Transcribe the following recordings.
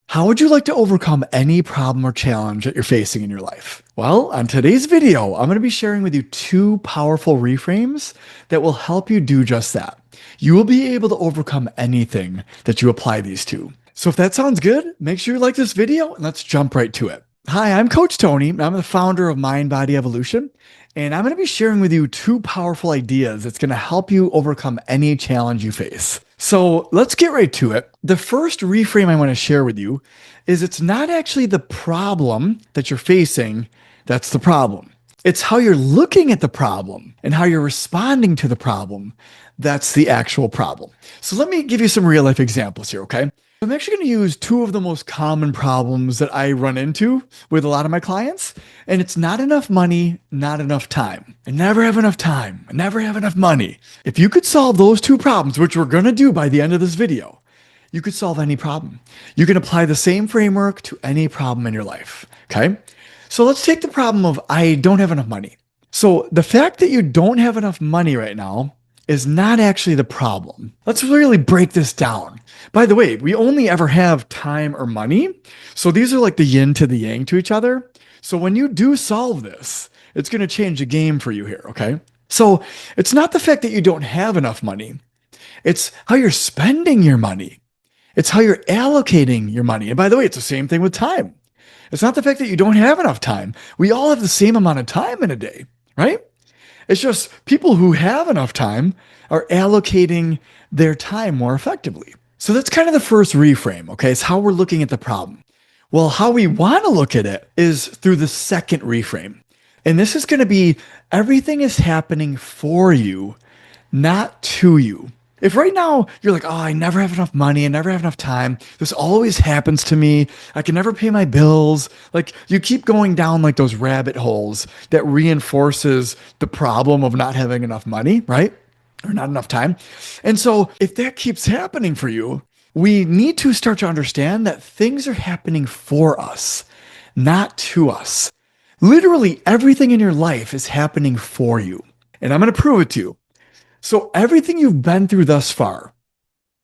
How would you like to overcome any problem or challenge that you're facing in your life? Well, on today's video, I'm going to be sharing with you two powerful reframes that will help you do just that. You will be able to overcome anything that you apply these to. So if that sounds good, make sure you like this video and let's jump right to it. Hi, I'm Coach Tony. I'm the founder of Mind Body Evolution, and I'm going to be sharing with you two powerful ideas that's going to help you overcome any challenge you face. So let's get right to it. The first reframe I want to share with you is it's not actually the problem that you're facing that's the problem. It's how you're looking at the problem and how you're responding to the problem that's the actual problem. So let me give you some real life examples here, okay? I'm actually going to use two of the most common problems that I run into with a lot of my clients, and it's not enough money, not enough time. I never have enough time. I never have enough money. If you could solve those two problems, which we're going to do by the end of this video, you could solve any problem. You can apply the same framework to any problem in your life, okay? So let's take the problem of I don't have enough money. So the fact that you don't have enough money right now is not actually the problem. Let's really break this down. By the way, we only ever have time or money. So these are like the yin to the yang to each other. So when you do solve this, it's going to change the game for you here, okay? So it's not the fact that you don't have enough money. It's how you're spending your money. It's how you're allocating your money. And by the way, it's the same thing with time. It's not the fact that you don't have enough time. We all have the same amount of time in a day, right? It's just people who have enough time are allocating their time more effectively. So that's kind of the first reframe, okay? It's how we're looking at the problem. Well, how we want to look at it is through the second reframe. And this is going to be everything is happening for you, not to you. If right now you're like, oh, I never have enough money, I never have enough time, this always happens to me, I can never pay my bills, like you keep going down like those rabbit holes that reinforces the problem of not having enough money, right? Or not enough time. And so if that keeps happening for you, we need to start to understand that things are happening for us, not to us. Literally everything in your life is happening for you. And I'm going to prove it to you. So everything you've been through thus far,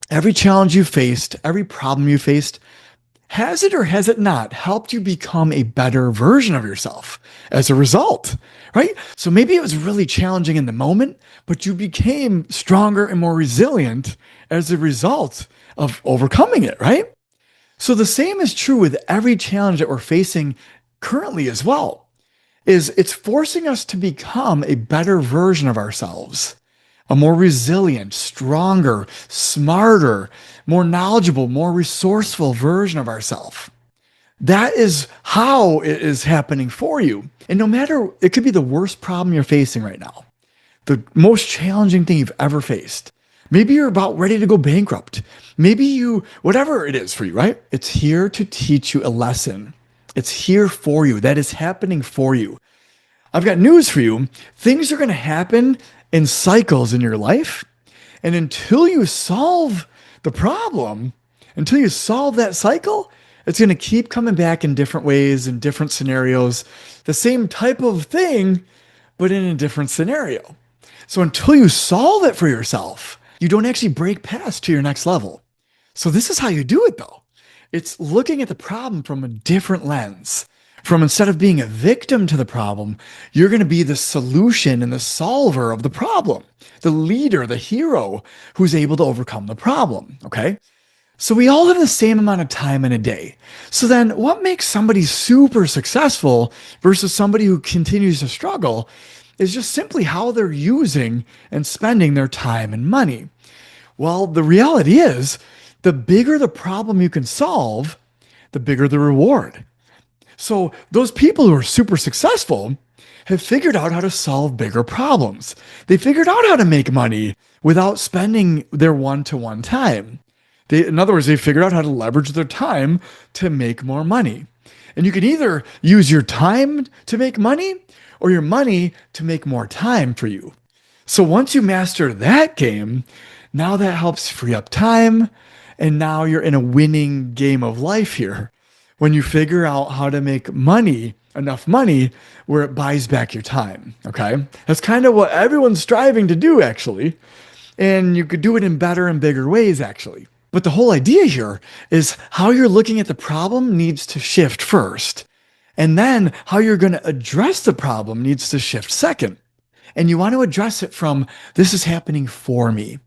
every challenge you faced, every problem you faced, has it or has it not helped you become a better version of yourself as a result, right? So maybe it was really challenging in the moment, but you became stronger and more resilient as a result of overcoming it, right? So the same is true with every challenge that we're facing currently as well, is it's forcing us to become a better version of ourselves. A more resilient, stronger, smarter, more knowledgeable, more resourceful version of ourselves. That is how it is happening for you. And no matter, it could be the worst problem you're facing right now, the most challenging thing you've ever faced. Maybe you're about ready to go bankrupt. Maybe whatever it is for you, right? It's here to teach you a lesson. It's here for you. That is happening for you. I've got news for you. Things are going to happen in cycles in your life. And until you solve the problem, until you solve that cycle, it's going to keep coming back in different ways, in different scenarios, the same type of thing, but in a different scenario. So until you solve it for yourself, you don't actually break past to your next level. So this is how you do it though. It's looking at the problem from a different lens. From instead of being a victim to the problem, you're going to be the solution and the solver of the problem, the leader, the hero who's able to overcome the problem, okay? So we all have the same amount of time in a day. So then what makes somebody super successful versus somebody who continues to struggle is just simply how they're using and spending their time and money. Well, the reality is the bigger the problem you can solve, the bigger the reward. So those people who are super successful have figured out how to solve bigger problems. They figured out how to make money without spending their one-to-one time. In other words, they figured out how to leverage their time to make more money. And you can either use your time to make money or your money to make more time for you. So once you master that game, now that helps free up time. And now you're in a winning game of life here. When you figure out how to make money, enough money, where it buys back your time, okay? That's kind of what everyone's striving to do, actually. And you could do it in better and bigger ways, actually. But the whole idea here is how you're looking at the problem needs to shift first. And then how you're going to address the problem needs to shift second. And you want to address it from this is happening for me.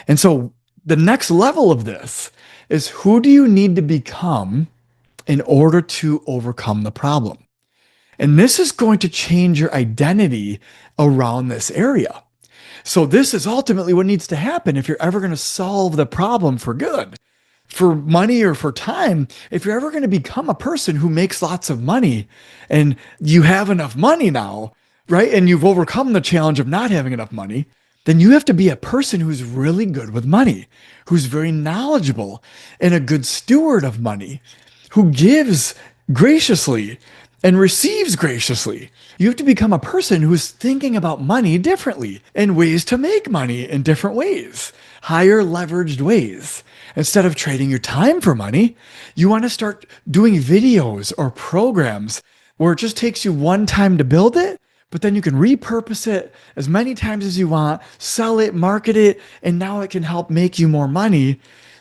And so the next level of this is who do you need to become in order to overcome the problem? And this is going to change your identity around this area. So this is ultimately what needs to happen if you're ever going to solve the problem for good, for money or for time. If you're ever going to become a person who makes lots of money and you have enough money now, right? And you've overcome the challenge of not having enough money, then you have to be a person who's really good with money, who's very knowledgeable and a good steward of money, who gives graciously and receives graciously. You have to become a person who's thinking about money differently and ways to make money in different ways, higher leveraged ways. Instead of trading your time for money, you want to start doing videos or programs where it just takes you one time to build it, but then you can repurpose it as many times as you want, sell it, market it, and now it can help make you more money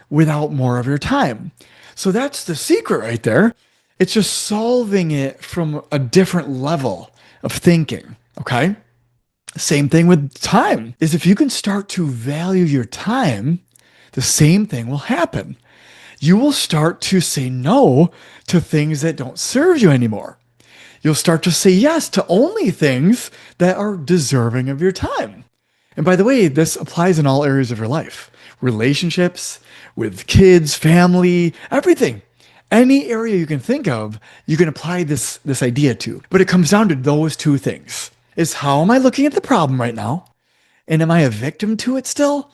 without more of your time. So that's the secret right there. It's just solving it from a different level of thinking, okay? Same thing with time, is if you can start to value your time, the same thing will happen. You will start to say no to things that don't serve you anymore. You'll start to say yes to only things that are deserving of your time. And by the way, this applies in all areas of your life, relationships, with kids, family, everything. Any area you can think of, you can apply this idea to. But it comes down to those two things. Is how am I looking at the problem right now? And am I a victim to it still?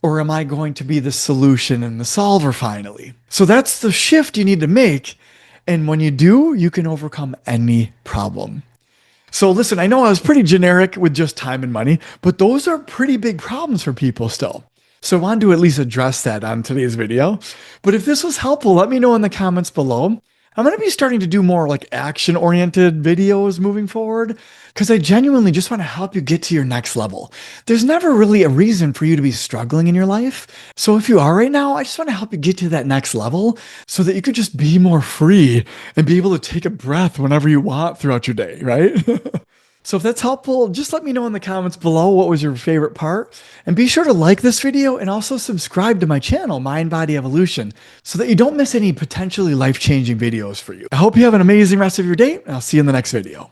Or am I going to be the solution and the solver finally? So that's the shift you need to make. And when you do, you can overcome any problem. So listen, I know I was pretty generic with just time and money, but those are pretty big problems for people still. So I wanted to at least address that on today's video. But if this was helpful, let me know in the comments below. I'm going to be starting to do more like action-oriented videos moving forward because I genuinely just want to help you get to your next level. There's never really a reason for you to be struggling in your life. So if you are right now, I just want to help you get to that next level so that you could just be more free and be able to take a breath whenever you want throughout your day, right? So if that's helpful, just let me know in the comments below what was your favorite part. And be sure to like this video and also subscribe to my channel, Mind Body Evolution, so that you don't miss any potentially life-changing videos for you. I hope you have an amazing rest of your day, and I'll see you in the next video.